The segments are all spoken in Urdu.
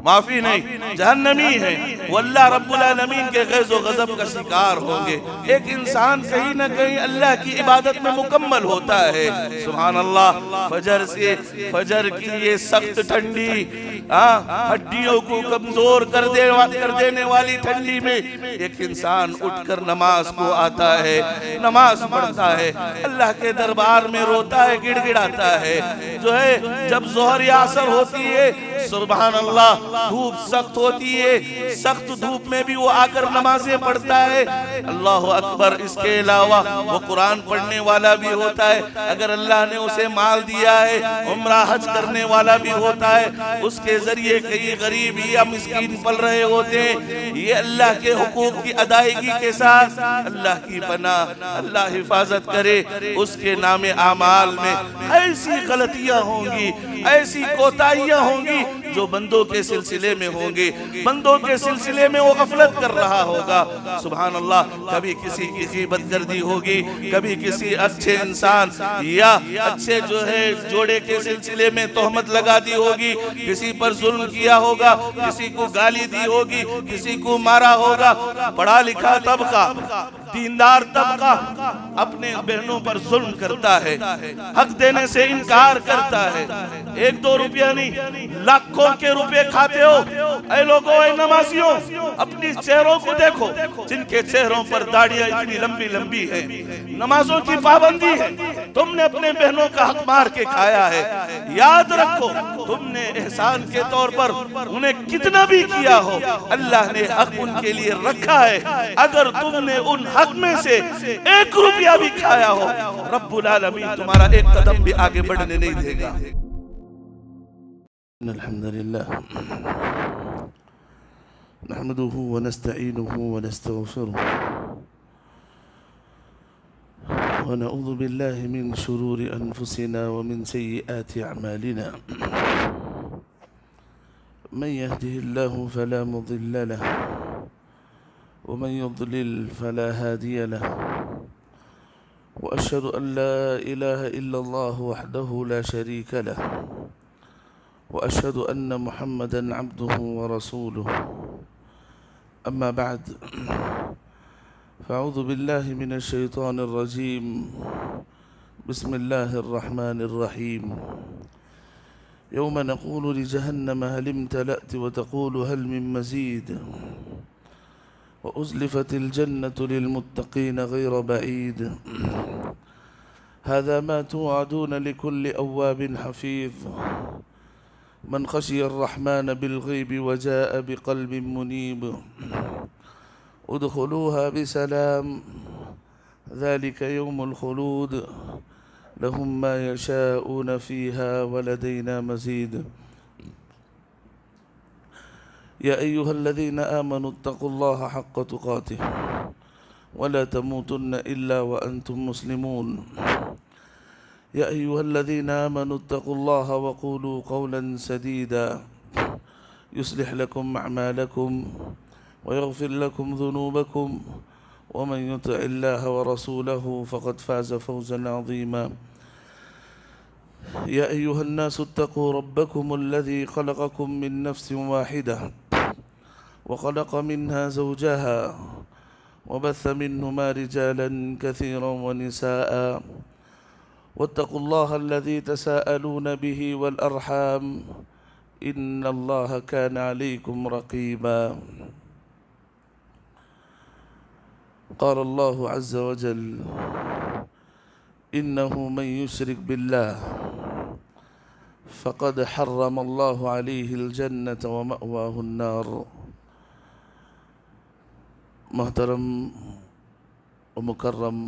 معافی نہیں، جہنمی ہے، وہ اللہ رب العالمین کے غیظ و غضب کا شکار ہوں گے۔ ایک انسان کہیں نہ کہیں اللہ کی عبادت میں مکمل ہوتا ہے، سبحان اللہ، فجر کی یہ سخت ٹھنڈی، ہڈیوں کو کمزور کر دینے والی ٹھنڈی میں ایک انسان اٹھ کر نماز کو آتا ہے، نماز پڑھتا ہے، اللہ کے دربار میں روتا ہے، گڑ گڑاتا ہے، جو ہے جب ظہر یا عصر ہوتی ہے، سبحان اللہ، دھوپ سخت ہوتی ہے، سخت دھوپ میں بھی وہ آ کر نمازیں پڑھتا ہے، اللہ اکبر۔ اس کے علاوہ وہ قرآن پڑھنے والا بھی ہوتا ہے، اگر اللہ نے اسے مال دیا ہے عمرہ حج کرنے والا بھی ہوتا ہے، اس کے ذریعے کئی غریب یا مسکین پل رہے ہوتے ہیں۔ یہ اللہ کے حقوق کی ادائیگی کے ساتھ اللہ کی پناہ، اللہ حفاظت کرے، اس کے نام اعمال میں ایسی غلطیاں ہوں گی، ایسی کوتاہیاں ہوں گی جو بندوں کے سلسلے میں ہوں گے، بندوں کے سلسلے میں وہ غفلت کر رہا ہوگا، سبحان اللہ۔ کبھی کسی کی غیبت کردی ہوگی، کبھی کسی اچھے انسان یا اچھے جو ہے جوڑے کے سلسلے میں تہمت لگا دی ہوگی، کسی پر ظلم کیا ہوگا، کسی کو گالی دی ہوگی، کسی کو مارا ہوگا۔ پڑھا لکھا طبقہ، دیندار طبقہ اپنے بہنوں پر ظلم کرتا ہے، حق دینے سے انکار کرتا ہے۔ ایک دو روپیہ نہیں، لاکھوں کے روپے کھاتے ہو۔ اے لوگوں، اے نمازیوں، اپنی چہروں کو دیکھو، جن کے چہروں پر داڑیاں اتنی لمبی لمبی ہیں، نمازوں کی پابندی ہے، تم نے اپنے بہنوں کا حق مار کے کھایا ہے۔ یاد رکھو، تم نے احسان کے طور پر انہیں کتنا بھی کیا ہو، اللہ نے حق ان کے لیے رکھا ہے۔ اگر تم نے ان حق میں سے ایک روپیہ بھی کھایا ہو، رب العالمین تمہارا ایک قدم بھی آگے بڑھنے نہیں دے گا۔ الحمد للہ نحمده ونستعینه ونستغفره ونعوذ بالله من شرور أنفسنا ومن سيئات أعمالنا، من يهده الله فلا مضل له ومن يضلل فلا هادي له، وأشهد أن لا إله إلا الله وحده لا شريك له، وأشهد أن محمدًا عبده ورسوله، أما بعد، فأعوذ بالله من الشيطان الرجيم، بسم الله الرحمن الرحيم، يوم نقول لجهنم هل امتلأت وتقول هل من مزيد، وأزلفت الجنة للمتقين غير بعيد، هذا ما توعدون لكل أواب حفيظ، من خشي الرحمن بالغيب وجاء بقلب منيب، ادخلوها بسلام، ذلك يوم الخلود، لهم ما يشاءون فيها ولدينا مزيد، يا أيها الذين آمنوا اتقوا الله حق تقاته ولا تموتن إلا وأنتم مسلمون، يا أيها الذين آمنوا اتقوا الله وقولوا قولا سديدا يصلح لكم أعمالكم ويغفر لكم ذنوبكم، ومن يطع الله ورسوله فقد فاز فوزا عظيما، يا أيها الناس اتقوا ربكم الذي خلقكم من نفس واحدة وخلق منها زوجها وبث منهما رجالا كثيرا ونساء، واتقوا الله الذي تساءلون به والأرحام، إن الله كان عليكم رقيبا، قال الله عز وجل إنه من يشرك بالله فقد حرم الله عليه الجنة ومأواه النار۔ محترم و مکرم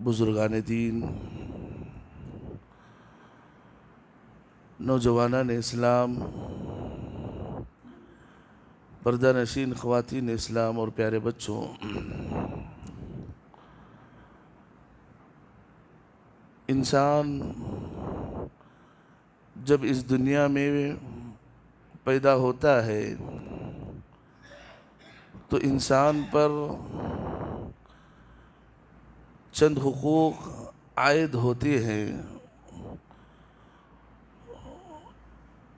بزرگان دین، نوجوانان اسلام، پردہ نشین خواتین اسلام اور پیارے بچوں، انسان جب اس دنیا میں پیدا ہوتا ہے تو انسان پر چند حقوق عائد ہوتے ہیں۔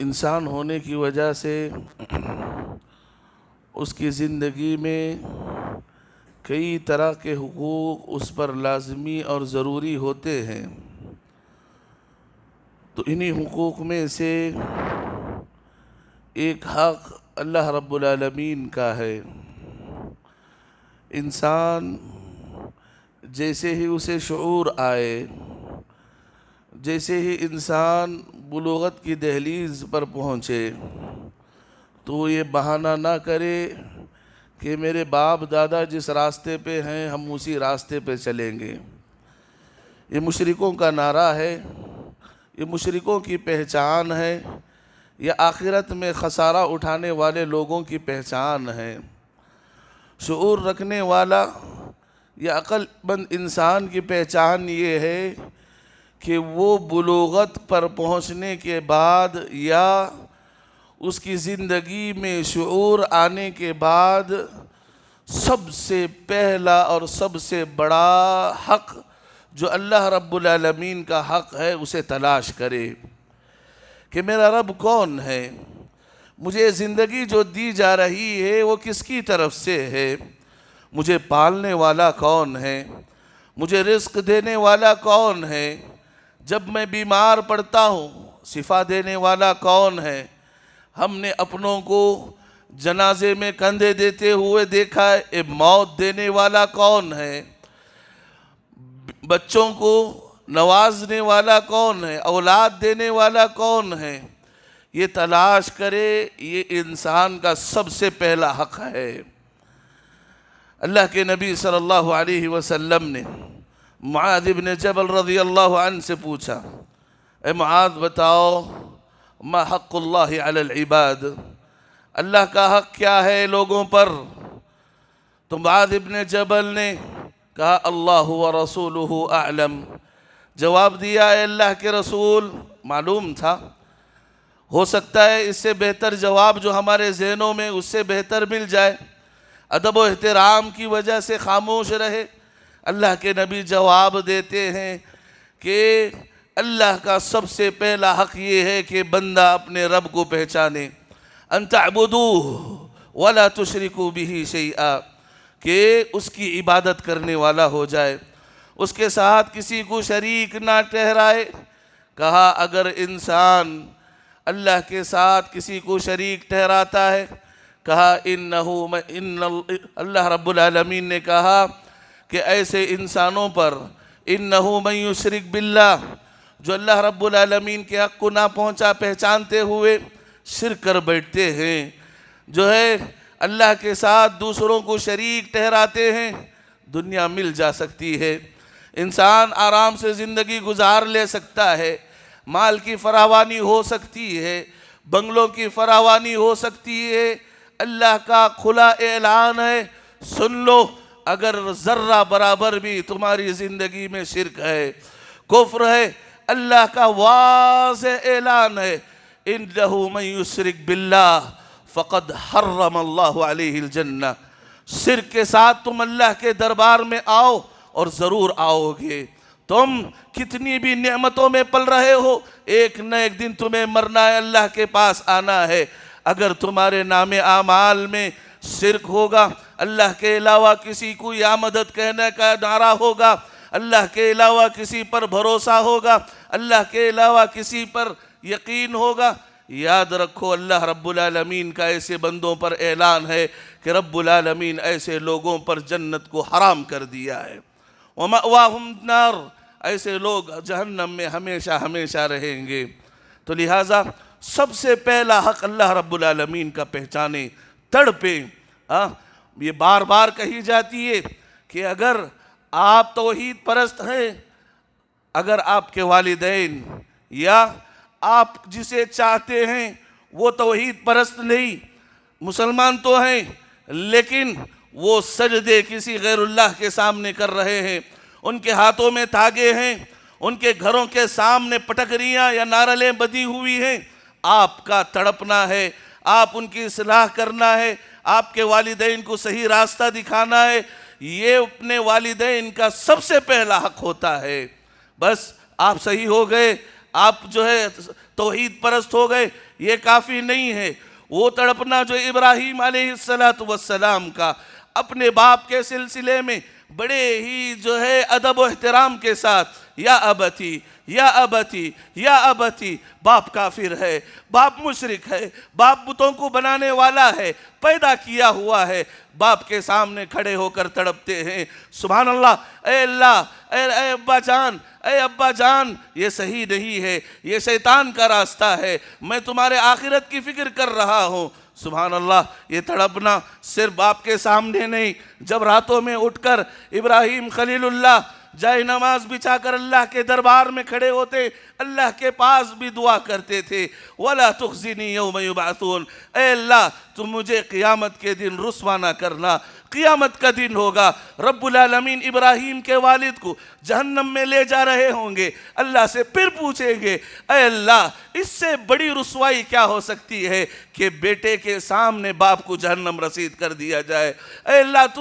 انسان ہونے کی وجہ سے اس کی زندگی میں کئی طرح کے حقوق اس پر لازمی اور ضروری ہوتے ہیں، تو انہی حقوق میں سے ایک حق اللہ رب العالمین کا ہے۔ انسان جیسے ہی اسے شعور آئے، جیسے ہی انسان بلوغت کی دہلیز پر پہنچے، تو یہ بہانہ نہ کرے کہ میرے باپ دادا جس راستے پہ ہیں ہم اسی راستے پہ چلیں گے۔ یہ مشرکوں کا نعرہ ہے، یہ مشرکوں کی پہچان ہے، یہ آخرت میں خسارہ اٹھانے والے لوگوں کی پہچان ہے۔ شعور رکھنے والا یا عقل مند انسان کی پہچان یہ ہے کہ وہ بلوغت پر پہنچنے کے بعد یا اس کی زندگی میں شعور آنے کے بعد سب سے پہلا اور سب سے بڑا حق جو اللہ رب العالمین کا حق ہے اسے تلاش کرے کہ میرا رب کون ہے، مجھے زندگی جو دی جا رہی ہے وہ کس کی طرف سے ہے، مجھے پالنے والا کون ہے، مجھے رزق دینے والا کون ہے، جب میں بیمار پڑتا ہوں شفا دینے والا کون ہے۔ ہم نے اپنوں کو جنازے میں کندھے دیتے ہوئے دیکھا ہے، موت دینے والا کون ہے، بچوں کو نوازنے والا کون ہے، اولاد دینے والا کون ہے، یہ تلاش کرے، یہ انسان کا سب سے پہلا حق ہے۔ اللہ کے نبی صلی اللہ علیہ وسلم نے معاذ بن جبل رضی اللہ عنہ سے پوچھا، اے معاذ بتاؤ ما حق اللہ علی العباد، اللہ کا حق کیا ہے لوگوں پر؟ تو معاذ بن جبل نے کہا اللہ ورسولہ اعلم، جواب دیا اے اللہ کے رسول، معلوم تھا، ہو سکتا ہے اس سے بہتر جواب جو ہمارے ذہنوں میں اس سے بہتر مل جائے، ادب و احترام کی وجہ سے خاموش رہے۔ اللہ کے نبی جواب دیتے ہیں کہ اللہ کا سب سے پہلا حق یہ ہے کہ بندہ اپنے رب کو پہچانے، ان تعبدوہ ولا تشرکوا بہ شیئا، کہ اس کی عبادت کرنے والا ہو جائے، اس کے ساتھ کسی کو شریک نہ ٹھہرائے۔ کہا اگر انسان اللہ کے ساتھ کسی کو شریک ٹھہراتا ہے، کہا اللہ رب العالمین نے کہا کہ ایسے انسانوں پر انہو من یشرک باللہ، جو اللہ رب العالمین کے حق کو نہ پہنچا پہچانتے ہوئے شرک کر بیٹھتے ہیں، جو ہے اللہ کے ساتھ دوسروں کو شریک ٹھہراتے ہیں، دنیا مل جا سکتی ہے، انسان آرام سے زندگی گزار لے سکتا ہے، مال کی فراوانی ہو سکتی ہے، بنگلوں کی فراوانی ہو سکتی ہے، اللہ کا کھلا اعلان ہے، سن لو اگر ذرہ برابر بھی تمہاری زندگی میں شرک ہے، کفر ہے، اللہ کا واضح اعلان ہے، انہو من یشرک باللہ فقد حرم اللہ علیہ الجنہ، شرک کے ساتھ تم اللہ کے دربار میں آؤ اور ضرور آؤ گے۔ تم کتنی بھی نعمتوں میں پل رہے ہو، ایک نہ ایک دن تمہیں مرنا ہے، اللہ کے پاس آنا ہے۔ اگر تمہارے نام اعمال میں شرک ہوگا، اللہ کے علاوہ کسی کو یا مدد کہنے کا نعرہ ہوگا، اللہ کے علاوہ کسی پر بھروسہ ہوگا، اللہ کے علاوہ کسی پر یقین ہوگا، یاد رکھو اللہ رب العالمین کا ایسے بندوں پر اعلان ہے کہ رب العالمین ایسے لوگوں پر جنت کو حرام کر دیا ہے۔ وَمَأْوَاهُمْ النَّارُ، ایسے لوگ جہنم میں ہمیشہ ہمیشہ رہیں گے۔ تو لہٰذا سب سے پہلا حق اللہ رب العالمین کا پہچانے، تڑپیں۔ یہ بار بار کہی جاتی ہے کہ اگر آپ توحید پرست ہیں، اگر آپ کے والدین یا آپ جسے چاہتے ہیں وہ توحید پرست نہیں، مسلمان تو ہیں لیکن وہ سجدے کسی غیر اللہ کے سامنے کر رہے ہیں، ان کے ہاتھوں میں تاگے ہیں، ان کے گھروں کے سامنے پٹکریاں یا نارلیں بدی ہوئی ہیں، آپ کا تڑپنا ہے، آپ ان کی اصلاح کرنا ہے، آپ کے والدین کو صحیح راستہ دکھانا ہے، یہ اپنے والدین کا سب سے پہلا حق ہوتا ہے۔ بس آپ صحیح ہو گئے، آپ جو ہے توحید پرست ہو گئے، یہ کافی نہیں ہے۔ وہ تڑپنا جو ابراہیم علیہ السلام کا اپنے باپ کے سلسلے میں بڑے ہی جو ہے ادب و احترام کے ساتھ، یا ابتی یا ابتی یا ابتی، باپ کافر ہے، باپ مشرک ہے، باپ بتوں کو بنانے والا ہے، پیدا کیا ہوا ہے، باپ کے سامنے کھڑے ہو کر تڑپتے ہیں، سبحان اللہ، اے اللہ، اے ابا جان، اے ابا جان، یہ صحیح نہیں ہے، یہ شیطان کا راستہ ہے، میں تمہارے آخرت کی فکر کر رہا ہوں۔ سبحان اللہ، یہ تڑپنا صرف باپ کے سامنے نہیں، جب راتوں میں اٹھ کر ابراہیم خلیل اللہ جائے نماز بچھا کر اللہ کے دربار میں کھڑے ہوتے، اللہ کے پاس بھی دعا کرتے تھے، وَلَا تُخْزِنِي يَوْمَ يُبْعَثُونَ، اے اللہ تم مجھے قیامت کے دن رسوا نہ کرنا۔ قیامت کا دن ہوگا، رب العالمین ابراہیم کے والد کو جہنم میں لے جا رہے ہوں گے، اللہ سے پھر پوچھیں گے، اے اللہ اس سے بڑی رسوائی کیا ہو سکتی ہے کہ بیٹے کے سامنے باپ کو جہنم رسید کر دیا جائے۔ اے اللہ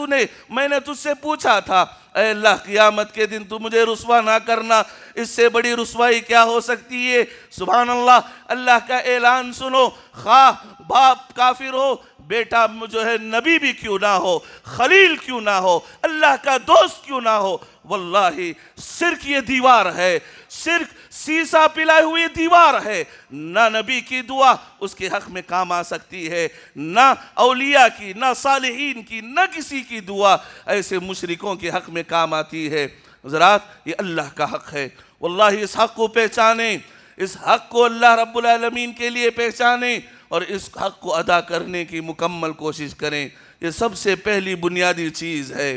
میں نے تجھ سے پوچھا تھا، اے اللہ قیامت کے دن تو مجھے رسوا نہ کرنا، اس سے بڑی رسوائی کیا ہو سکتی ہے۔ سبحان اللہ، اللہ کا اعلان سنو، خواہ باپ کافر ہو، بیٹا جو ہے نبی بھی کیوں نہ ہو، خلیل کیوں نہ ہو، اللہ کا دوست کیوں نہ ہو، واللہ شرک یہ دیوار ہے، شرک سیسا پلائے ہوئی دیوار ہے، نہ نبی کی دعا اس کے حق میں کام آ سکتی ہے، نہ اولیاء کی، نہ صالحین کی، نہ کسی کی دعا ایسے مشرکوں کے حق میں کام آتی ہے۔ حضرات، یہ اللہ کا حق ہے، واللہ اس حق کو پہچانیں، اس حق کو اللہ رب العالمین کے لیے پہچانیں اور اس حق کو ادا کرنے کی مکمل کوشش کریں، یہ سب سے پہلی بنیادی چیز ہے۔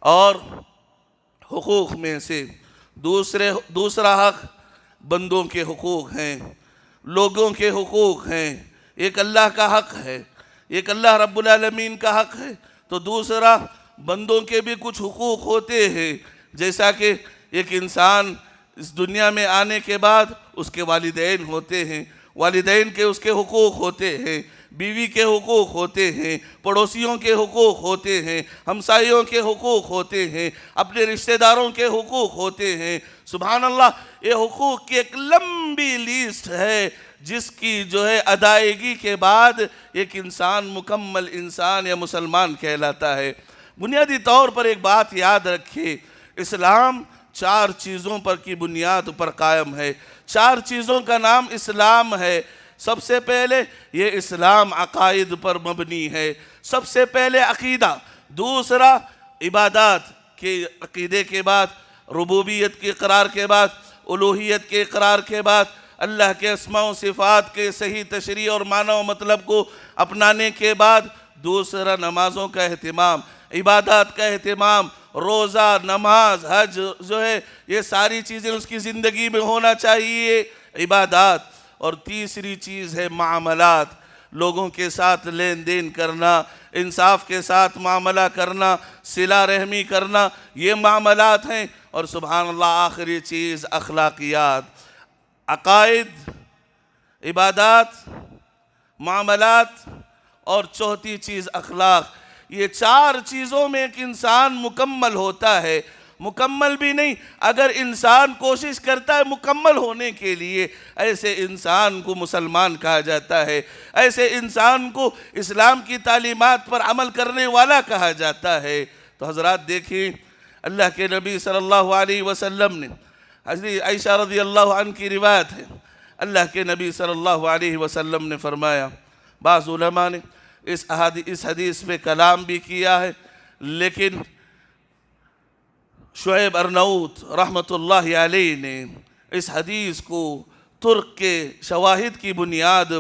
اور حقوق میں سے دوسرا حق بندوں کے حقوق ہیں، لوگوں کے حقوق ہیں، ایک اللہ کا حق ہے، ایک اللہ رب العالمین کا حق ہے، تو دوسرا بندوں کے بھی کچھ حقوق ہوتے ہیں، جیسا کہ ایک انسان اس دنیا میں آنے کے بعد اس کے والدین ہوتے ہیں، والدین کے اس کے حقوق ہوتے ہیں، بیوی کے حقوق ہوتے ہیں، پڑوسیوں کے حقوق ہوتے ہیں، ہمسائیوں کے حقوق ہوتے ہیں، اپنے رشتہ داروں کے حقوق ہوتے ہیں۔ سبحان اللہ، یہ حقوق کی ایک لمبی لیسٹ ہے جس کی جو ہے ادائیگی کے بعد ایک انسان مکمل انسان یا مسلمان کہلاتا ہے۔ بنیادی طور پر ایک بات یاد رکھیے، اسلام 4 چیزوں پر کی بنیاد پر قائم ہے، 4 چیزوں کا نام اسلام ہے۔ سب سے پہلے یہ اسلام عقائد پر مبنی ہے، سب سے پہلے عقیدہ، دوسرا عبادات کے عقیدے کے بعد ربوبیت کے اقرار کے بعد الوہیت کے اقرار کے بعد اللہ کے اسماء و صفات کے صحیح تشریح اور معنی و مطلب کو اپنانے کے بعد دوسرا نمازوں کا اہتمام، عبادات کا اہتمام، روزہ، نماز، حج جو ہے یہ ساری چیزیں اس کی زندگی میں ہونا چاہیے، عبادات۔ اور تیسری چیز ہے معاملات، لوگوں کے ساتھ لین دین کرنا، انصاف کے ساتھ معاملہ کرنا، صلہ رحمی کرنا، یہ معاملات ہیں۔ اور سبحان اللہ آخری چیز اخلاقیات، عقائد، عبادات، معاملات اور چوتھی چیز اخلاق۔ یہ 4 چیزوں میں ایک انسان مکمل ہوتا ہے، مکمل بھی نہیں، اگر انسان کوشش کرتا ہے مکمل ہونے کے لیے، ایسے انسان کو مسلمان کہا جاتا ہے، ایسے انسان کو اسلام کی تعلیمات پر عمل کرنے والا کہا جاتا ہے۔ تو حضرات دیکھیں، اللہ کے نبی صلی اللہ علیہ وسلم نے، حضرت عائشہ رضی اللہ عنہ کی روایت ہے، اللہ کے نبی صلی اللہ علیہ وسلم نے فرمایا، بعض علماء نے اس حدیث پہ کلام بھی کیا ہے، لیکن شعیب ارناؤوط رحمت اللہ علیہ نے اس حدیث کو ترک کے شواہد کی بنیاد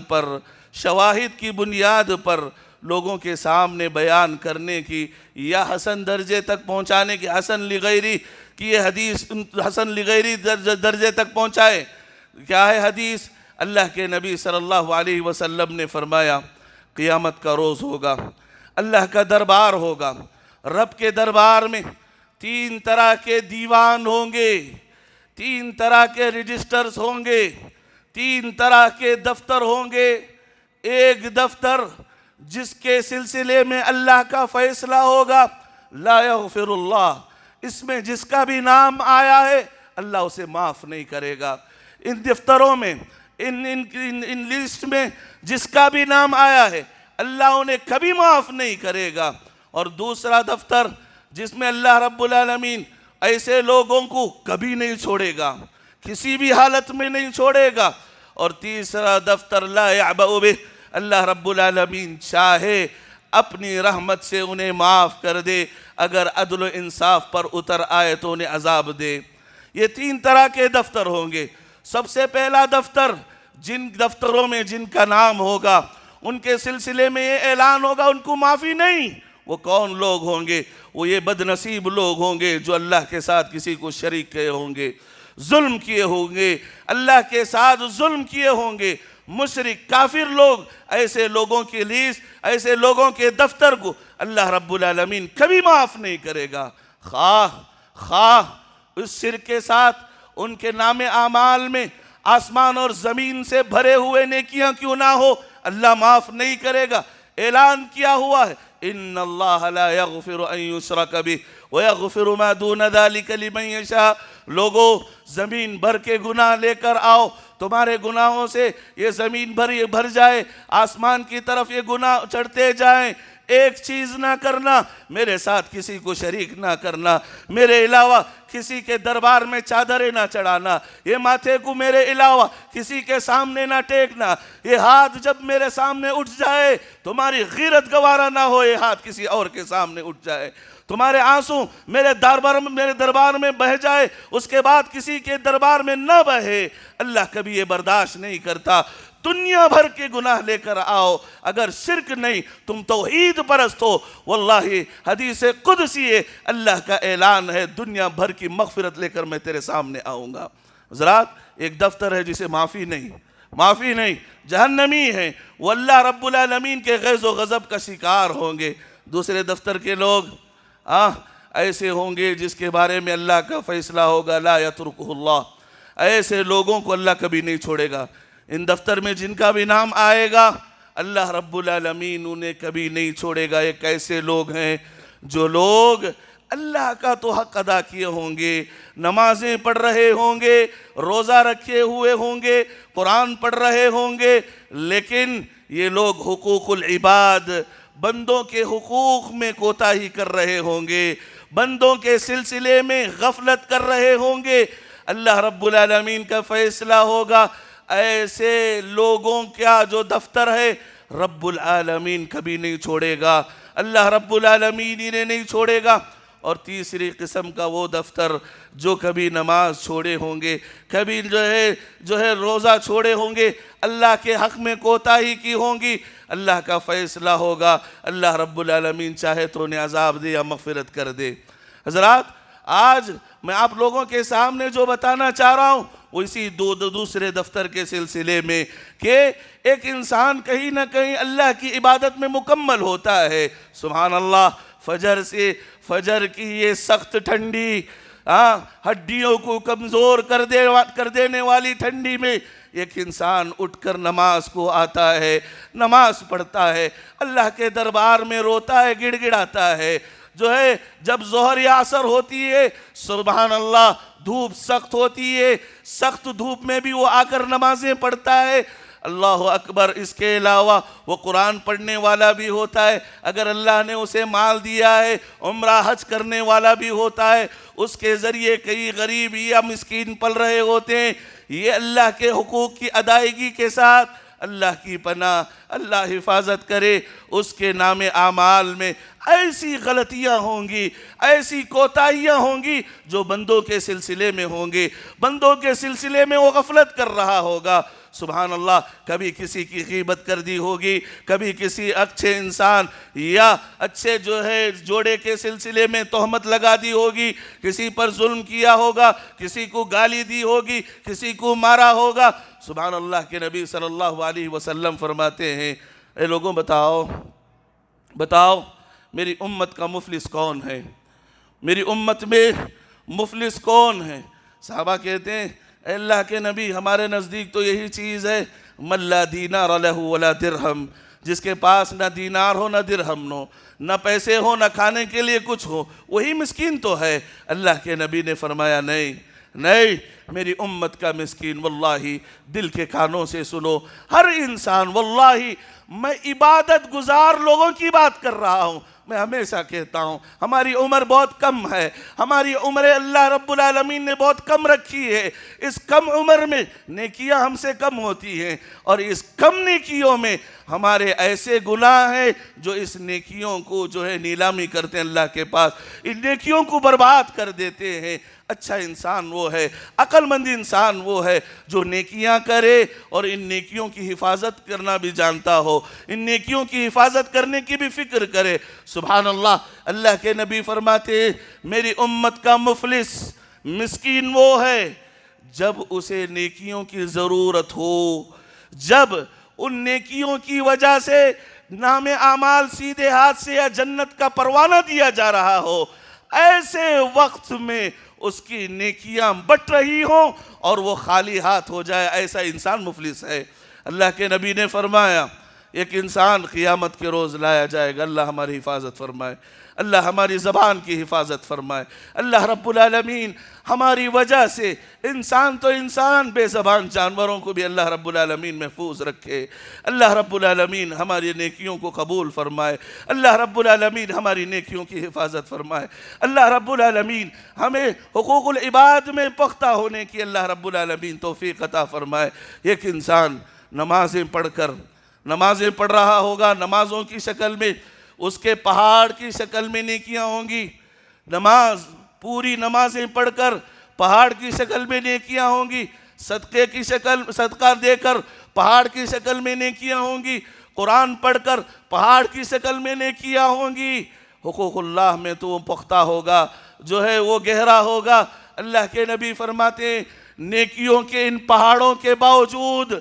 پر لوگوں کے سامنے بیان کرنے کی یا حسن درجے تک پہنچانے کی، حسن لغیری کی یہ حدیث حسن لغیری درجے تک پہنچائے۔ کیا ہے حدیث؟ اللہ کے نبی صلی اللہ علیہ وسلم نے فرمایا، قیامت کا روز ہوگا، اللہ کا دربار ہوگا، رب کے دربار میں 3 طرح کے دیوان ہوں گے، 3 طرح کے رجسٹرز ہوں گے، 3 طرح کے دفتر ہوں گے۔ ایک دفتر جس کے سلسلے میں اللہ کا فیصلہ ہوگا، لا یغفر اللہ، اس میں جس کا بھی نام آیا ہے اللہ اسے معاف نہیں کرے گا۔ ان دفتروں میں ان لسٹ میں جس کا بھی نام آیا ہے اللہ انہیں کبھی معاف نہیں کرے گا۔ اور دوسرا دفتر جس میں اللہ رب العالمین ایسے لوگوں کو کبھی نہیں چھوڑے گا، کسی بھی حالت میں نہیں چھوڑے گا۔ اور تیسرا دفتر لا یعبأ بہ، اللہ رب العالمین چاہے اپنی رحمت سے انہیں معاف کر دے، اگر عدل و انصاف پر اتر آئے تو انہیں عذاب دے۔ یہ 3 طرح کے دفتر ہوں گے۔ سب سے پہلا دفتر، جن دفتروں میں جن کا نام ہوگا ان کے سلسلے میں یہ اعلان ہوگا ان کو معافی نہیں۔ وہ کون لوگ ہوں گے؟ وہ یہ بد نصیب لوگ ہوں گے جو اللہ کے ساتھ کسی کو شریک کیے ہوں گے، ظلم کیے ہوں گے، اللہ کے ساتھ ظلم کیے ہوں گے، مشرک کافر لوگ۔ ایسے لوگوں کی لیسٹ، ایسے لوگوں کے دفتر کو اللہ رب العالمین کبھی معاف نہیں کرے گا، خواہ اس شرک کے ساتھ ان کے نام اعمال میں آسمان اور زمین سے بھرے ہوئے نیکیاں کیوں نہ ہو، اللہ معاف نہیں کرے گا۔ اعلان کیا ہوا ہے ان اللہ لا یغفر ان یشرک بہ ویغفر ما دون ذلک لمن یشاء۔ لوگو زمین بھر کے گناہ لے کر آؤ، تمہارے گناہوں سے یہ زمین بھر جائے، آسمان کی طرف یہ گناہ چڑھتے جائیں۔ ایک چیز نہ کرنا، میرے ساتھ کسی کو شریک نہ کرنا، میرے علاوہ کسی کے دربار میں چادریں نہ چڑھانا، یہ ماتھے کو میرے علاوہ کسی کے سامنے نہ ٹیکنا، یہ ہاتھ جب میرے سامنے اٹھ جائے تمہاری غیرت گوارا نہ ہو یہ ہاتھ کسی اور کے سامنے اٹھ جائے، تمہارے آنسو میرے دربار میں بہہ جائے اس کے بعد کسی کے دربار میں نہ بہے، اللہ کبھی یہ برداشت نہیں کرتا۔ دنیا بھر کے گناہ لے کر آؤ، اگر شرک نہیں تم توحید پرست ہو، واللہ حدیث قدسی ہے، اللہ کا اعلان ہے دنیا بھر کی مغفرت لے کر میں تیرے سامنے آؤں گا۔ حضرات ایک دفتر ہے جسے معافی نہیں، جہنمی ہے، وہ اللہ رب العالمین کے غیظ و غضب کا شکار ہوں گے۔ دوسرے دفتر کے لوگ ایسے ہوں گے جس کے بارے میں اللہ کا فیصلہ ہوگا لا یترکہ اللہ، ایسے لوگوں کو اللہ کبھی نہیں چھوڑے گا۔ ان دفتر میں جن کا بھی نام آئے گا اللہ رب العالمین انہیں کبھی نہیں چھوڑے گا۔ ایک ایسے لوگ ہیں جو لوگ اللہ کا تو حق ادا کیے ہوں گے، نمازیں پڑھ رہے ہوں گے، روزہ رکھے ہوئے ہوں گے، قرآن پڑھ رہے ہوں گے، لیکن یہ لوگ حقوق العباد، بندوں کے حقوق میں کوتاہی کر رہے ہوں گے، بندوں کے سلسلے میں غفلت کر رہے ہوں گے۔ اللہ رب العالمین کا فیصلہ ہوگا، ایسے لوگوں کا جو دفتر ہے رب العالمین کبھی نہیں چھوڑے گا، اللہ رب العالمین انہیں نہیں چھوڑے گا۔ اور تیسری قسم کا وہ دفتر جو کبھی نماز چھوڑے ہوں گے، کبھی جو ہے روزہ چھوڑے ہوں گے، اللہ کے حق میں کوتاہی کی ہوں گی، اللہ کا فیصلہ ہوگا اللہ رب العالمین چاہے تو انہیں عذاب دے یا مغفرت کر دے۔ حضرات آج میں آپ لوگوں کے سامنے جو بتانا چاہ رہا ہوں وہ اسی دوسرے دفتر کے سلسلے میں کہ ایک انسان کہیں نہ کہیں اللہ کی عبادت میں مکمل ہوتا ہے۔ سبحان اللہ، فجر کی یہ سخت ٹھنڈی، ہڈیوں کو کمزور کر دینے والی ٹھنڈی میں ایک انسان اٹھ کر نماز کو آتا ہے، نماز پڑھتا ہے، اللہ کے دربار میں روتا ہے، گڑ گڑاتا ہے۔ جو ہے جب ظہر یا عصر ہوتی ہے سبحان اللہ دھوپ سخت ہوتی ہے، سخت دھوپ میں بھی وہ آ کر نمازیں پڑھتا ہے، اللہ اکبر۔ اس کے علاوہ وہ قرآن پڑھنے والا بھی ہوتا ہے، اگر اللہ نے اسے مال دیا ہے عمرہ حج کرنے والا بھی ہوتا ہے، اس کے ذریعے کئی غریب یا مسکین پل رہے ہوتے ہیں۔ یہ اللہ کے حقوق کی ادائیگی کے ساتھ اللہ کی پناہ، اللہ حفاظت کرے، اس کے نام اعمال میں ایسی غلطیاں ہوں گی، ایسی کوتاہیاں ہوں گی جو بندوں کے سلسلے میں ہوں گے، بندوں کے سلسلے میں وہ غفلت کر رہا ہوگا۔ سبحان اللہ، کبھی کسی کی غیبت کر دی ہوگی، کبھی کسی اچھے انسان یا اچھے جو ہے جوڑے کے سلسلے میں تہمت لگا دی ہوگی، کسی پر ظلم کیا ہوگا، کسی کو گالی دی ہوگی، کسی کو مارا ہوگا۔ سبحان اللہ کے نبی صلی اللہ علیہ وسلم فرماتے ہیں اے لوگوں بتاؤ میری امت کا مفلس کون ہے؟ میری امت میں مفلس کون ہے؟ صحابہ کہتے ہیں اے اللہ کے نبی ہمارے نزدیک تو یہی چیز ہے من لا دینار لہ ولا درہم، جس کے پاس نہ دینار ہو نہ درہم ہو، نہ پیسے ہو نہ کھانے کے لیے کچھ ہو، وہی مسکین تو ہے۔ اللہ کے نبی نے فرمایا نہیں، نہیں، میری امت کا مسکین، واللہ دل کے کانوں سے سنو، ہر انسان، واللہ میں عبادت گزار لوگوں کی بات کر رہا ہوں۔ میں ہمیشہ کہتا ہوں ہماری عمر بہت کم ہے، ہماری عمر اللہ رب العالمین نے بہت کم رکھی ہے، اس کم عمر میں نیکیاں ہم سے کم ہوتی ہیں، اور اس کم نیکیوں میں ہمارے ایسے گناہ ہیں جو اس نیکیوں کو جو ہے نیلامی کرتے ہیں اللہ کے پاس، ان نیکیوں کو برباد کر دیتے ہیں۔ اچھا انسان وہ ہے، عقل مند انسان وہ ہے جو نیکیاں کرے اور ان نیکیوں کی حفاظت کرنا بھی جانتا ہو، ان نیکیوں کی حفاظت کرنے کی بھی فکر کرے۔ سبحان اللہ، اللہ کے نبی فرماتے میری امت کا مفلس، مسکین وہ ہے جب اسے نیکیوں کی ضرورت ہو، جب ان نیکیوں کی وجہ سے نام اعمال سیدھے ہاتھ سے یا جنت کا پروانہ دیا جا رہا ہو، ایسے وقت میں اس کی نیکیاں بٹ رہی ہوں اور وہ خالی ہاتھ ہو جائے، ایسا انسان مفلس ہے۔ اللہ کے نبی نے فرمایا ایک انسان قیامت کے روز لایا جائے گا، اللہ ہماری حفاظت فرمائے، اللہ ہماری زبان کی حفاظت فرمائے، اللہ رب العالمین ہماری وجہ سے انسان تو انسان، بے زبان جانوروں کو بھی اللہ رب العالمین محفوظ رکھے، اللہ رب العالمین ہماری نیکیوں کو قبول فرمائے، اللہ رب العالمین ہماری نیکیوں کی حفاظت فرمائے، اللہ رب العالمین ہمیں حقوق العباد میں پختہ ہونے کی اللہ رب العالمین توفیق عطا فرمائے۔ ایک انسان نمازیں پڑھ رہا ہوگا، نمازوں کی شکل میں اس کے پہاڑ کی شکل میں نیکیاں ہوں گی، پوری نمازیں پڑھ کر پہاڑ کی شکل میں نیکیاں ہوں گی، صدقہ دے کر پہاڑ کی شکل میں نیکیاں ہوں گی، قرآن پڑھ کر پہاڑ کی شکل میں نیکیاں ہوں گی۔ حقوق اللہ میں تو وہ پختہ ہوگا، جو ہے وہ گہرا ہوگا۔ اللہ کے نبی فرماتے ہیں نیکیوں کے ان پہاڑوں کے باوجود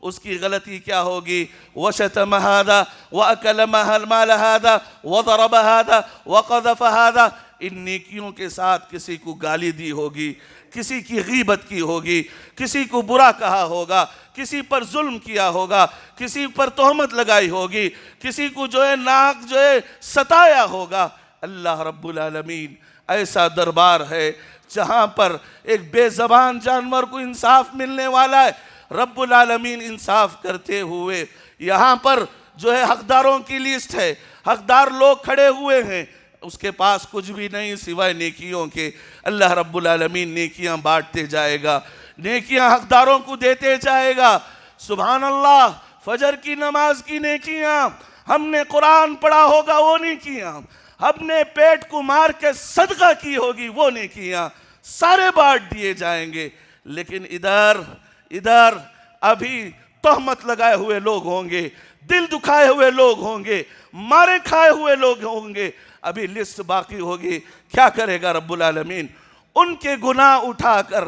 اس کی غلطی کیا ہوگی؟ وَشَتَمَ هَذَا وَأَكَلَ مَالَ هَذَا وَضَرَبَ هَذَا وَقَذَفَ هَذَا، ان نیکیوں کے ساتھ کسی کو گالی دی ہوگی، کسی کی غیبت کی ہوگی، کسی کو برا کہا ہوگا، کسی پر ظلم کیا ہوگا، کسی پر تہمت لگائی ہوگی، کسی کو جو ہے ناک جو ہے ستایا ہوگا۔ اللہ رب العالمین ایسا دربار ہے جہاں پر ایک بے زبان جانور کو انصاف ملنے والا ہے، رب العالمین انصاف کرتے ہوئے یہاں پر جو ہے حقداروں کی لسٹ ہے، حقدار لوگ کھڑے ہوئے ہیں، اس کے پاس کچھ بھی نہیں سوائے نیکیوں کے، اللہ رب العالمین نیکیاں بانٹتے جائے گا، نیکیاں حقداروں کو دیتے جائے گا۔ سبحان اللہ، فجر کی نماز کی نیکیاں، ہم نے قرآن پڑھا ہوگا وہ نیکیاں، ہم نے پیٹ کو مار کے صدقہ کی ہوگی وہ نیکیاں، سارے بانٹ دیے جائیں گے۔ لیکن ادھر ابھی تہمت لگائے ہوئے لوگ ہوں گے، دل دکھائے ہوئے لوگ ہوں گے، مارے کھائے ہوئے لوگ ہوں گے، ابھی لسٹ باقی ہوگی۔ کیا کرے گا رب العالمین؟ ان کے گناہ اٹھا کر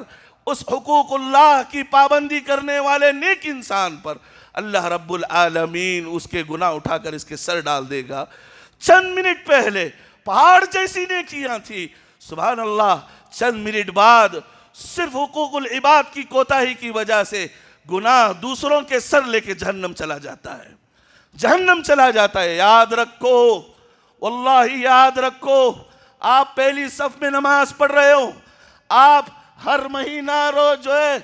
اس حقوق اللہ کی پابندی کرنے والے نیک انسان پر اللہ رب العالمین اس کے گناہ اٹھا کر اس کے سر ڈال دے گا۔ چند منٹ پہلے پہاڑ جیسی نیکیاں تھی، سبحان اللہ، چند منٹ بعد صرف حقوق العباد کی کوتاہی کی وجہ سے گناہ دوسروں کے سر لے کے جہنم چلا جاتا ہے، جہنم چلا جاتا ہے۔ یاد رکھو، واللہ یاد رکھو، آپ پہلی صف میں نماز پڑھ رہے ہو، آپ ہر مہینہ روز جو ہے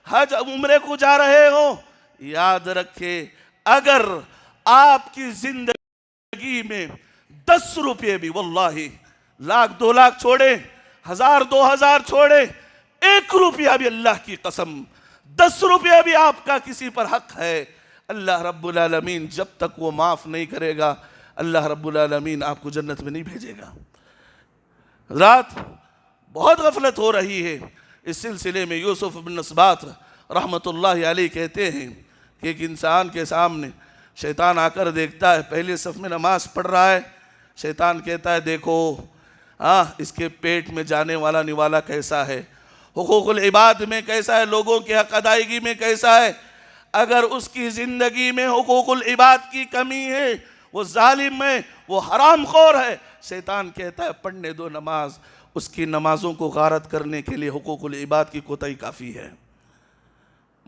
حج عمرے کو جا رہے ہو، یاد رکھے اگر آپ کی زندگی میں 10 روپے بھی، واللہ 1,00,000 2,00,000 چھوڑے، 1,000 2,000 چھوڑے، 1 روپیہ بھی، اللہ کی قسم 10 روپیہ بھی آپ کا کسی پر حق ہے، اللہ رب العالمین جب تک وہ معاف نہیں کرے گا اللہ رب العالمین آپ کو جنت میں نہیں بھیجے گا۔ رات بہت غفلت ہو رہی ہے، اس سلسلے میں یوسف بن اسباط رحمت اللہ علیہ کہتے ہیں کہ ایک انسان کے سامنے شیطان آ کر دیکھتا ہے پہلے صف میں نماز پڑھ رہا ہے، شیطان کہتا ہے دیکھو اس کے پیٹ میں جانے والا نوالا کیسا ہے، حقوق العباد میں کیسا ہے، لوگوں کے حق ادائیگی میں کیسا ہے، اگر اس کی زندگی میں حقوق العباد کی کمی ہے وہ ظالم ہے، وہ حرام خور ہے۔ شیطان کہتا ہے پڑھنے دو نماز، اس کی نمازوں کو غارت کرنے کے لیے حقوق العباد کی کوتاہی کافی ہے۔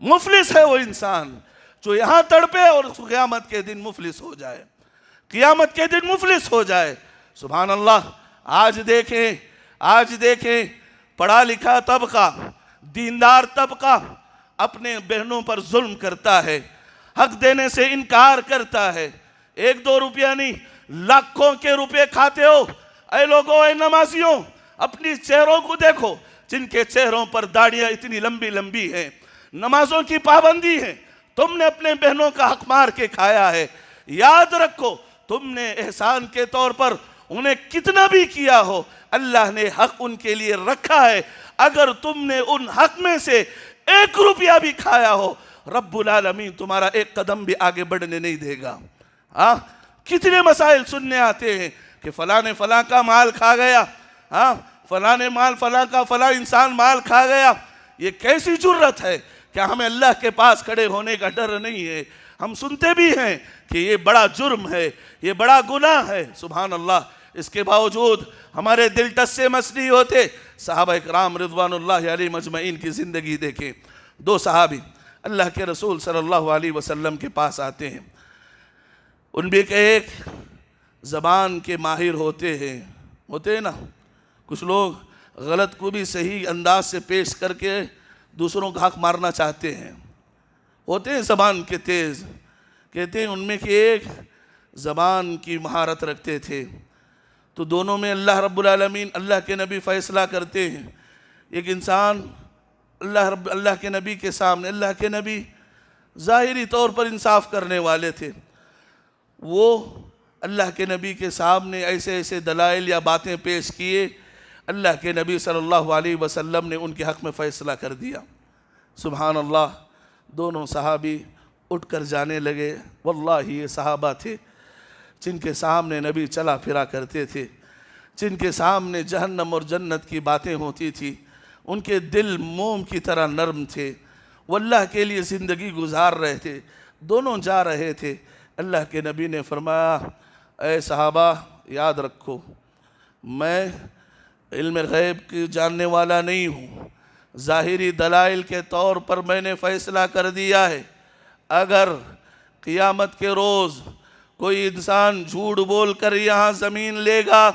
مفلس ہے وہ انسان جو یہاں تڑپے اور قیامت کے دن مفلس ہو جائے، قیامت کے دن مفلس ہو جائے۔ سبحان اللہ، آج دیکھیں پڑھا لکھا طبقہ دیندار طبقہ اپنے بہنوں پر ظلم کرتا ہے، حق دینے سے انکار کرتا ہے. 1-2 روپیہ نہیں، لاکھوں کے روپے کھاتے ہو. اے لوگوں، اے نمازیوں، اپنی چہروں کو دیکھو جن کے چہروں پر داڑیاں اتنی لمبی لمبی ہیں، نمازوں کی پابندی ہے، تم نے اپنے بہنوں کا حق مار کے کھایا ہے. یاد رکھو تم نے احسان کے طور پر انہیں کتنا بھی کیا ہو، اللہ نے حق ان کے لیے رکھا ہے. اگر تم نے ان حق میں سے 1 روپیہ بھی کھایا ہو، رب العالمین تمہارا 1 قدم بھی آگے بڑھنے نہیں دے گا. کتنے مسائل سننے آتے ہیں کہ فلاں نے فلاں کا مال کھا گیا، فلاں نے فلاں انسان مال کھا گیا. یہ کیسی جرت ہے؟ کیا ہمیں اللہ کے پاس کھڑے ہونے کا ڈر نہیں ہے؟ ہم سنتے بھی ہیں کہ یہ بڑا جرم ہے، یہ بڑا گناہ ہے. سبحان اللہ، اس کے باوجود ہمارے دل ٹس سے مس نہیں ہوتے. صحابہ اکرام رضوان اللہ علیہ مجمعین کی زندگی دیکھیں. 2 صحابی اللہ کے رسول صلی اللہ علیہ وسلم کے پاس آتے ہیں. ان بھی ایک زبان کے ماہر ہوتے ہیں نا. کچھ لوگ غلط کو بھی صحیح انداز سے پیش کر کے دوسروں کا حق مارنا چاہتے ہیں. ہوتے ہیں زبان کے تیز. کہتے ہیں ان میں کہ ایک زبان کی مہارت رکھتے تھے. تو دونوں میں اللہ رب العالمین، اللہ کے نبی فیصلہ کرتے ہیں. ایک انسان اللہ کے نبی کے سامنے، اللہ کے نبی ظاہری طور پر انصاف کرنے والے تھے. وہ اللہ کے نبی کے سامنے ایسے ایسے دلائل یا باتیں پیش کیے، اللہ کے نبی صلی اللہ علیہ وسلم نے ان کے حق میں فیصلہ کر دیا. سبحان اللہ. دونوں صحابی اٹھ کر جانے لگے. واللہ یہ صحابہ تھے جن کے سامنے نبی چلا پھرا کرتے تھے، جن کے سامنے جہنم اور جنت کی باتیں ہوتی تھی. ان کے دل موم کی طرح نرم تھے، وہ اللہ کے لیے زندگی گزار رہے تھے. دونوں جا رہے تھے. اللہ کے نبی نے فرمایا، اے صحابہ یاد رکھو، میں علم غیب کی جاننے والا نہیں ہوں. ظاہری دلائل کے طور پر میں نے فیصلہ کر دیا ہے. اگر قیامت کے روز کوئی انسان جھوٹ بول کر یہاں زمین لے گا،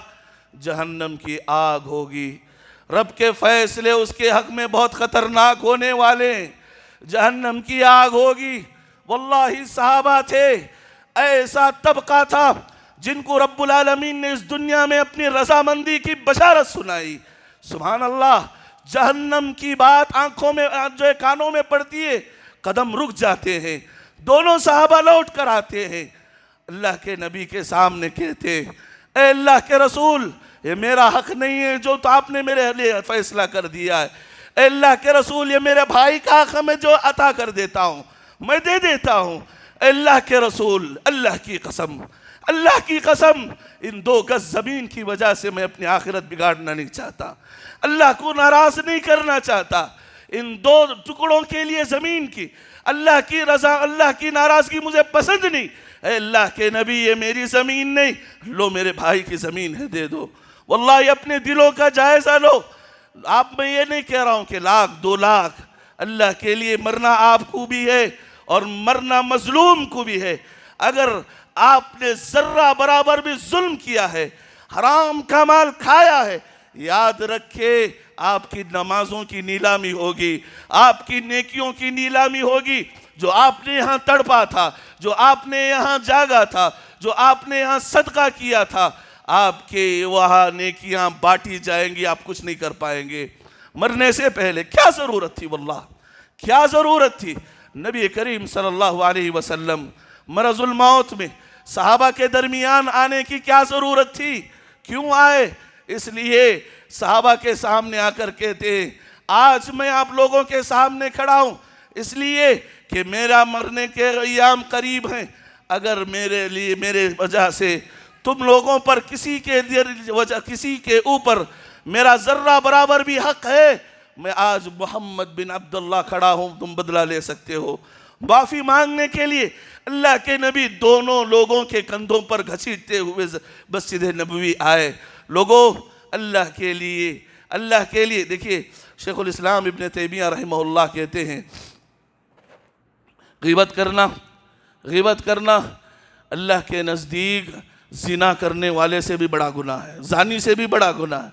جہنم کی آگ ہوگی. رب کے فیصلے اس کے حق میں بہت خطرناک ہونے والے ہیں. جہنم کی آگ ہوگی. واللہ صحابہ تھے، ایسا طبقہ تھا جن کو رب العالمین نے اس دنیا میں اپنی رضامندی کی بشارت سنائی. سبحان اللہ. جہنم کی بات آنکھوں میں جو کانوں میں پڑتی ہے، قدم رک جاتے ہیں. دونوں صحابہ لوٹ کر آتے ہیں، اللہ کے نبی کے سامنے کہتے ہیں، اے اللہ کے رسول، یہ میرا حق نہیں ہے جو تو آپ نے میرے لیے فیصلہ کر دیا ہے. اے اللہ کے رسول، یہ میرے بھائی کا حق میں جو عطا کر دیتا ہوں میں دے دیتا ہوں. اے اللہ کے رسول، اللہ کی قسم، اللہ کی قسم، ان 2 گز زمین کی وجہ سے میں اپنی آخرت بگاڑنا نہیں چاہتا، اللہ کو ناراض نہیں کرنا چاہتا. ان 2 ٹکڑوں کے لیے زمین کی، اللہ کی رضا، اللہ کی ناراضگی مجھے پسند نہیں. اے اللہ کے نبی، یہ میری زمین نہیں، لو میرے بھائی کی زمین ہے، دے دو. واللہ اپنے دلوں کا جائزہ لو. آپ میں یہ نہیں کہہ رہا ہوں کہ 1,00,000 2,00,000. اللہ کے لیے مرنا آپ کو بھی ہے اور مرنا مظلوم کو بھی ہے. اگر آپ نے ذرہ برابر بھی ظلم کیا ہے، حرام کا مال کھایا ہے، یاد رکھے آپ کی نمازوں کی نیلامی ہوگی، آپ کی نیکیوں کی نیلامی ہوگی. جو آپ نے یہاں تڑپا تھا، جو آپ نے یہاں جاگا تھا، جو آپ نے یہاں صدقہ کیا تھا، آپ کے وہاں نیکیاں بانٹی جائیں گی. آپ کچھ نہیں کر پائیں گے. مرنے سے پہلے کیا ضرورت تھی؟ واللہ کیا ضرورت تھی؟ نبی کریم صلی اللہ علیہ وسلم مرض الموت میں صحابہ کے درمیان آنے کی کیا ضرورت تھی؟ کیوں آئے؟ اس لیے صحابہ کے سامنے آ کر کہتے ہیں، آج میں آپ لوگوں کے سامنے کھڑا ہوں اس لیے کہ میرا مرنے کے ایام قریب ہیں. اگر میرے وجہ سے تم لوگوں پر کسی کے اوپر میرا ذرہ برابر بھی حق ہے، میں آج محمد بن عبداللہ کھڑا ہوں، تم بدلہ لے سکتے ہو. معافی مانگنے کے لیے اللہ کے نبی دونوں لوگوں کے کندھوں پر گھسیٹتے ہوئے مسجد نبوی آئے. لوگوں، اللہ کے لیے دیکھیے، شیخ الاسلام ابن تیمیہ رحمہ اللہ کہتے ہیں، غیبت کرنا اللہ کے نزدیک زنا کرنے والے سے بھی بڑا گناہ ہے، زانی سے بھی بڑا گناہ ہے.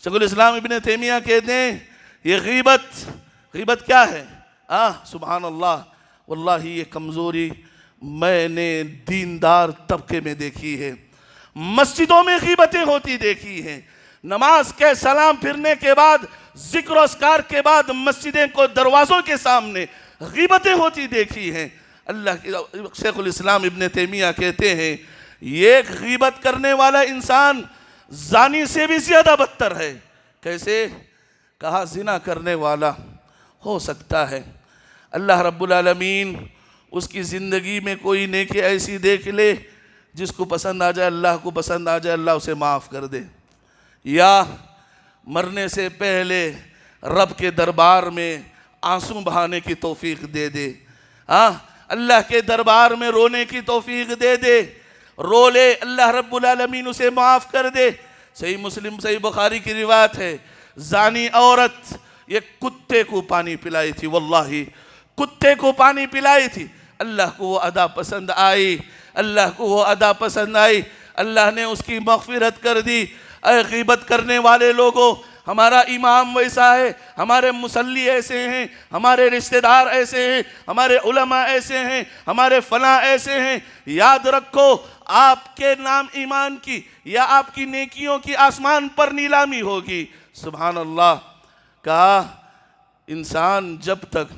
شیخ الاسلام ابن تیمیہ کہتے ہیں یہ غیبت کیا ہے؟ سبحان اللہ، واللہ یہ کمزوری میں نے دیندار طبقے میں دیکھی ہے، مسجدوں میں غیبتیں ہوتی دیکھی ہیں، نماز کے سلام پھرنے کے بعد، ذکر و اذکار کے بعد مسجدیں کو دروازوں کے سامنے غیبتیں ہوتی دیکھی ہیں۔ اللہ کی شیخ الاسلام ابن تیمیہ کہتے ہیں یہ غیبت کرنے والا انسان زانی سے بھی زیادہ بدتر ہے۔ کیسے؟ کہا زنا کرنے والا ہو سکتا ہے اللہ رب العالمین اس کی زندگی میں کوئی نیکی ایسی دیکھ لے جس کو پسند آ جائے، اللہ کو پسند آ جائے، اللہ اسے معاف کر دے، یا مرنے سے پہلے رب کے دربار میں آنسو بہانے کی توفیق دے دے، اللہ کے دربار میں رونے کی توفیق دے دے، رو لے، اللہ رب العالمین اسے معاف کر دے۔ صحیح مسلم صحیح بخاری کی روایت ہے، زانی عورت یہ کتے کو پانی پلائی تھی، واللہ کتے کو پانی پلائی تھی، اللہ کو وہ ادا پسند آئی، اللہ کو وہ ادا پسند آئی، اللہ نے اس کی مغفرت کر دی۔ اے غیبت کرنے والے لوگوں، ہمارا امام ویسا ہے، ہمارے مصلی ایسے ہیں، ہمارے رشتہ دار ایسے ہیں، ہمارے علماء ایسے ہیں، ہمارے فلاں ایسے ہیں، یاد رکھو آپ کے نام ایمان کی یا آپ کی نیکیوں کی آسمان پر نیلامی ہوگی۔ سبحان اللہ۔ کہا انسان جب تک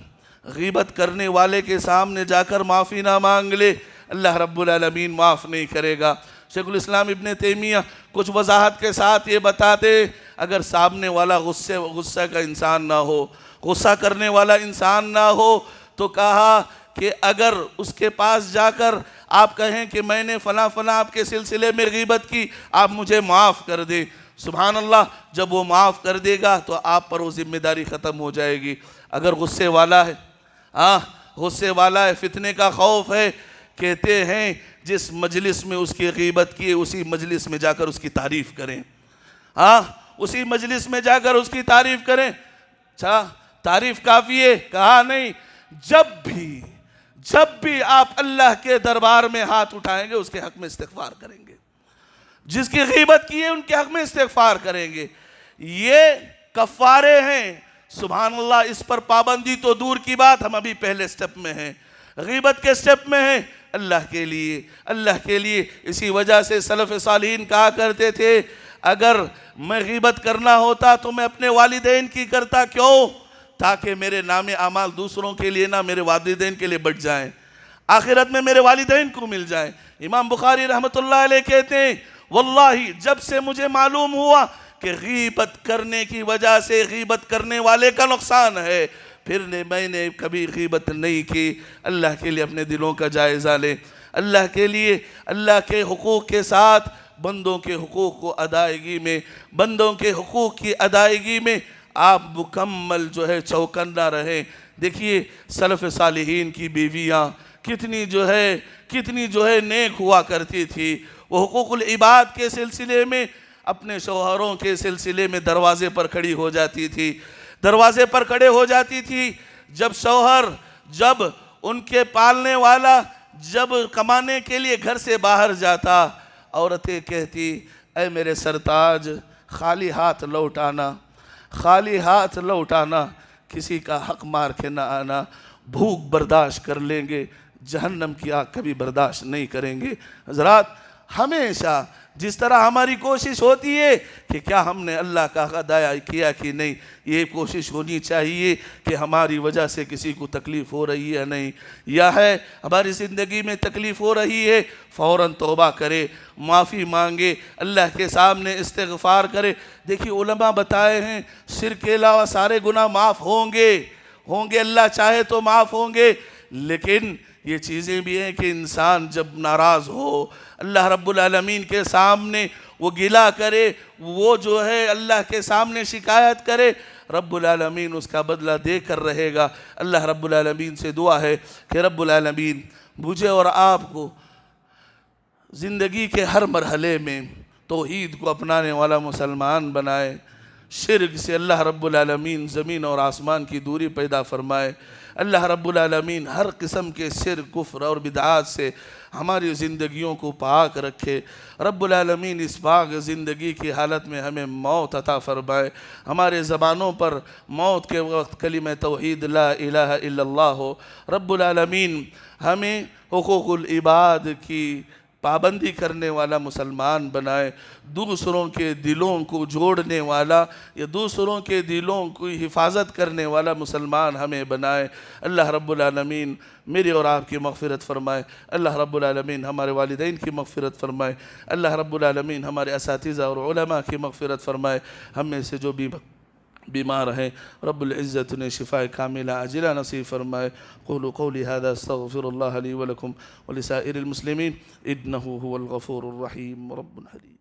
غیبت کرنے والے کے سامنے جا کر معافی نہ مانگ لے، اللہ رب العالمین معاف نہیں کرے گا۔ شیخ الاسلام ابن تیمیہ کچھ وضاحت کے ساتھ یہ بتاتے، اگر سامنے والا غصہ کا انسان نہ ہو، غصہ کرنے والا انسان نہ ہو، تو کہا کہ اگر اس کے پاس جا کر آپ کہیں کہ میں نے فلاں آپ کے سلسلے میں غیبت کی، آپ مجھے معاف کر دیں، سبحان اللہ، جب وہ معاف کر دے گا تو آپ پر وہ ذمہ داری ختم ہو جائے گی۔ اگر غصے والا ہے، فتنے کا خوف ہے، کہتے ہیں جس مجلس میں اس کی غیبت کی اسی مجلس میں جا کر اس کی تعریف کریں، اسی مجلس میں جا کر اس کی تعریف کریں۔ اچھا تعریف کافی ہے؟ کہا نہیں، جب بھی آپ اللہ کے دربار میں ہاتھ اٹھائیں گے اس کے حق میں استغفار کریں گے، جس کی غیبت کی ہے ان کے حق میں استغفار کریں گے، یہ کفارے ہیں۔ سبحان اللہ، اس پر پابندی تو دور کی بات، ہم ابھی پہلے سٹیپ میں ہیں، غیبت کے سٹیپ میں ہیں، اللہ کے لیے۔ اسی وجہ سے سلف صالحین کہا کرتے تھے اگر میں غیبت کرنا ہوتا تو میں اپنے والدین کی کرتا، کیوں؟ تاکہ میرے نام اعمال دوسروں کے لیے نہ، میرے والدین کے لیے بڑھ جائیں، آخرت میں میرے والدین کو مل جائیں۔ امام بخاری رحمت اللہ علیہ کہتے ہیں واللہ جب سے مجھے معلوم ہوا کہ غیبت کرنے کی وجہ سے غیبت کرنے والے کا نقصان ہے، پھر میں نے کبھی غیبت نہیں کی۔ اللہ کے لیے اپنے دلوں کا جائزہ لیں، اللہ کے لیے، اللہ کے حقوق کے ساتھ بندوں کے حقوق کو ادائیگی میں، بندوں کے حقوق کی ادائیگی میں آپ مکمل چوکنا رہیں۔ دیکھیے سلف صالحین کی بیویاں کتنی نیک ہوا کرتی تھی، وہ حقوق العباد کے سلسلے میں اپنے شوہروں کے سلسلے میں دروازے پر کھڑی ہو جاتی تھی، دروازے پر کھڑے ہو جاتی تھی۔ جب شوہر، جب ان کے پالنے والا جب کمانے کے لیے گھر سے باہر جاتا، عورتیں کہتی اے میرے سرتاج خالی ہاتھ لوٹانا، کسی کا حق مار کے نہ آنا، بھوک برداشت کر لیں گے، جہنم کی آگ کبھی برداشت نہیں کریں گے۔ حضرات ہمیشہ جس طرح ہماری کوشش ہوتی ہے کہ کیا ہم نے اللہ کا حق ادا کیا کہ نہیں، یہ کوشش ہونی چاہیے کہ ہماری وجہ سے کسی کو تکلیف ہو رہی ہے نہیں، یا ہے ہماری زندگی میں تکلیف ہو رہی ہے، فوراً توبہ کرے، معافی مانگے، اللہ کے سامنے استغفار کرے۔ دیکھیے علماء بتائے ہیں شرک کے علاوہ سارے گناہ معاف ہوں گے، اللہ چاہے تو معاف ہوں گے، لیکن یہ چیزیں بھی ہیں کہ انسان جب ناراض ہو، اللہ رب العالمین کے سامنے وہ گلہ کرے، وہ اللہ کے سامنے شکایت کرے، رب العالمین اس کا بدلہ دے کر رہے گا۔ اللہ رب العالمین سے دعا ہے کہ رب العالمین مجھے اور آپ کو زندگی کے ہر مرحلے میں توحید کو اپنانے والا مسلمان بنائے، شرک سے اللہ رب العالمین زمین اور آسمان کی دوری پیدا فرمائے۔ اللہ رب العالمین ہر قسم کے شرک، کفر اور بدعات سے ہماری زندگیوں کو پاک رکھے۔ رب العالمین اس پاک زندگی کی حالت میں ہمیں موت عطا فرمائے، ہمارے زبانوں پر موت کے وقت کلمہ توحید لا الہ الا اللہ ہو۔ رب العالمین ہمیں حقوق العباد کی پابندی کرنے والا مسلمان بنائے، دوسروں کے دلوں کو جوڑنے والا یا دوسروں کے دلوں کی حفاظت کرنے والا مسلمان ہمیں بنائے۔ اللہ رب العالمین میری اور آپ کی مغفرت فرمائے، اللہ رب العالمین ہمارے والدین کی مغفرت فرمائے، اللہ رب العالمین ہمارے اساتذہ اور علماء کی مغفرت فرمائے۔ ہم میں سے جو بھی بیمار ہیں رب العزت نے شفاء کاملہ عاجلہ نصیب فرمائے۔ قولوا قولی هذا استغفر الله لي ولكم ولسائر المسلمين انه هو الغفور الرحيم رب حليم۔